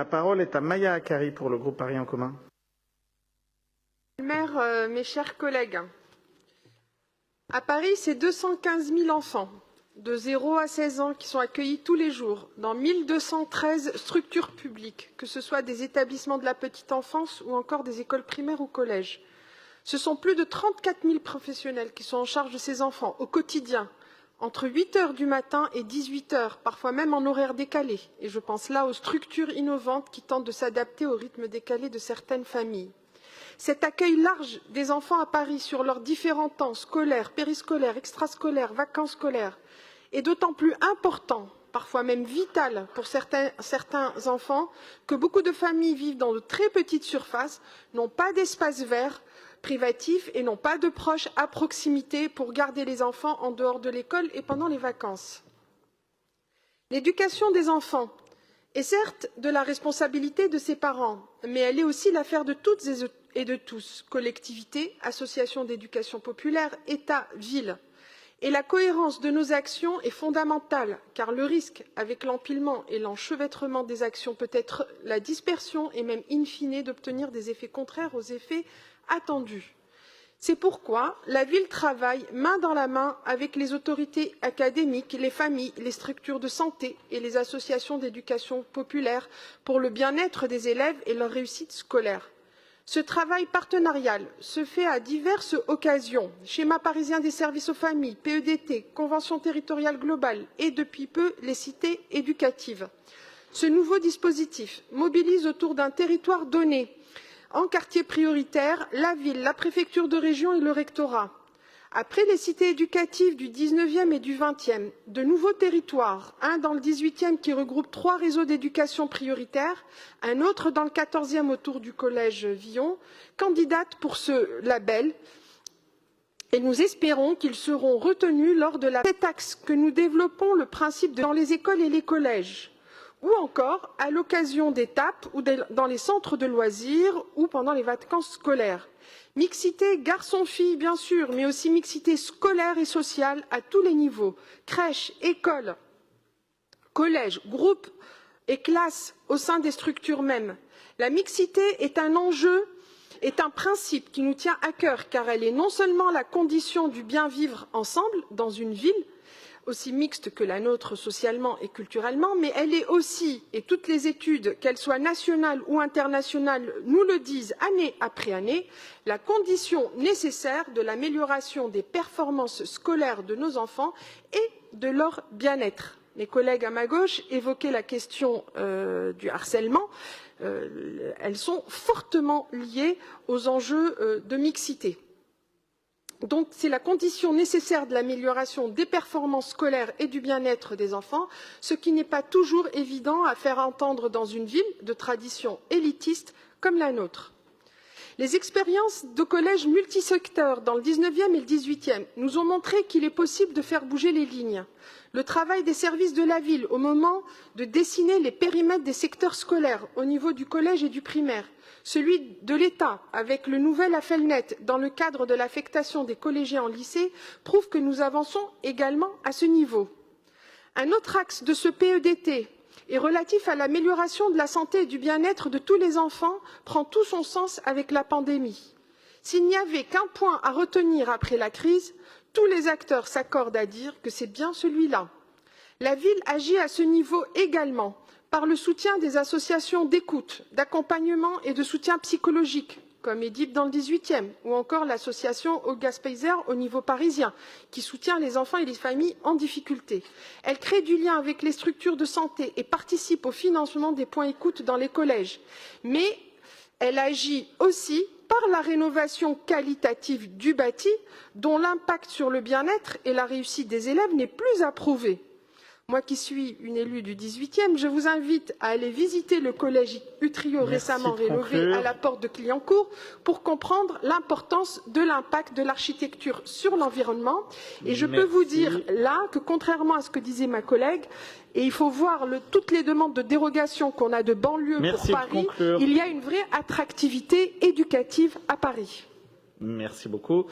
La parole est à Maya Akari pour le groupe Paris en commun. Maire, mes chers collègues, à Paris, c'est 215 000 enfants de 0 à 16 ans qui sont accueillis tous les jours dans 1213 structures publiques, que ce soit des établissements de la petite enfance ou encore des écoles primaires ou collèges. Ce sont plus de 34 000 professionnels qui sont en charge de ces enfants au quotidien, entre 8 heures du matin et 18 heures, parfois même en horaire décalé. Et je pense là aux structures innovantes qui tentent de s'adapter au rythme décalé de certaines familles. Cet accueil large des enfants à Paris sur leurs différents temps scolaires, périscolaires, extrascolaires, vacances scolaires est d'autant plus important, parfois même vital pour certains enfants, que beaucoup de familles vivent dans de très petites surfaces, n'ont pas d'espace vert privatif et n'ont pas de proches à proximité pour garder les enfants en dehors de l'école et pendant les vacances. L'éducation des enfants est certes de la responsabilité de ses parents, mais elle est aussi l'affaire de toutes et de tous, collectivités, associations d'éducation populaire, État, villes. Et la cohérence de nos actions est fondamentale, car le risque, avec l'empilement et l'enchevêtrement des actions, peut être la dispersion et même in fine d'obtenir des effets contraires aux effets attendus. C'est pourquoi la ville travaille main dans la main avec les autorités académiques, les familles, les structures de santé et les associations d'éducation populaire pour le bien-être des élèves et leur réussite scolaire. Ce travail partenarial se fait à diverses occasions, schéma parisien des services aux familles, PEDT, convention territoriale globale et depuis peu les cités éducatives. Ce nouveau dispositif mobilise autour d'un territoire donné, en quartier prioritaire, la ville, la préfecture de région et le rectorat. Après les cités éducatives du 19e et du 20e, de nouveaux territoires, un dans le 18e qui regroupe 3 réseaux d'éducation prioritaire, un autre dans le 14e autour du collège Villon, candidatent pour ce label et nous espérons qu'ils seront retenus lors de cet axe que nous développons le principe dans les écoles et les collèges, ou encore à l'occasion d'étapes ou dans les centres de loisirs ou pendant les vacances scolaires. Mixité garçons-filles, bien sûr, mais aussi mixité scolaire et sociale à tous les niveaux, crèche, école, collège, groupe et classe au sein des structures mêmes. La mixité est un enjeu, est un principe qui nous tient à cœur, car elle est non seulement la condition du bien vivre ensemble dans une ville, aussi mixte que la nôtre socialement et culturellement, mais elle est aussi, et toutes les études, qu'elles soient nationales ou internationales, nous le disent année après année, la condition nécessaire de l'amélioration des performances scolaires de nos enfants et de leur bien-être. Mes collègues à ma gauche évoquaient la question du harcèlement. Elles sont fortement liées aux enjeux de mixité. Donc, c'est la condition nécessaire de l'amélioration des performances scolaires et du bien-être des enfants, ce qui n'est pas toujours évident à faire entendre dans une ville de tradition élitiste comme la nôtre. Les expériences de collèges multisecteurs dans le 19e et le 18e nous ont montré qu'il est possible de faire bouger les lignes. Le travail des services de la ville au moment de dessiner les périmètres des secteurs scolaires au niveau du collège et du primaire, celui de l'État avec le nouvel AFELNET dans le cadre de l'affectation des collégiens en lycée prouve que nous avançons également à ce niveau. Un autre axe de ce PEDT est relatif à l'amélioration de la santé et du bien-être de tous les enfants prend tout son sens avec la pandémie. S'il n'y avait qu'un point à retenir après la crise, tous les acteurs s'accordent à dire que c'est bien celui-là. La ville agit à ce niveau également par le soutien des associations d'écoute, d'accompagnement et de soutien psychologique, comme EDIP dans le 18e, ou encore l'association Olga Speiser au niveau parisien, qui soutient les enfants et les familles en difficulté. Elle crée du lien avec les structures de santé et participe au financement des points écoute dans les collèges. Mais elle agit aussi par la rénovation qualitative du bâti, dont l'impact sur le bien-être et la réussite des élèves n'est plus à prouver. Moi qui suis une élue du 18e, je vous invite à aller visiter le collège Utrio récemment rénové à la porte de Clignancourt pour comprendre l'importance de l'impact de l'architecture sur l'environnement. Et je peux vous dire là que contrairement à ce que disait ma collègue, et il faut voir toutes les demandes de dérogation qu'on a de banlieue pour Paris, il y a une vraie attractivité éducative à Paris. Merci beaucoup.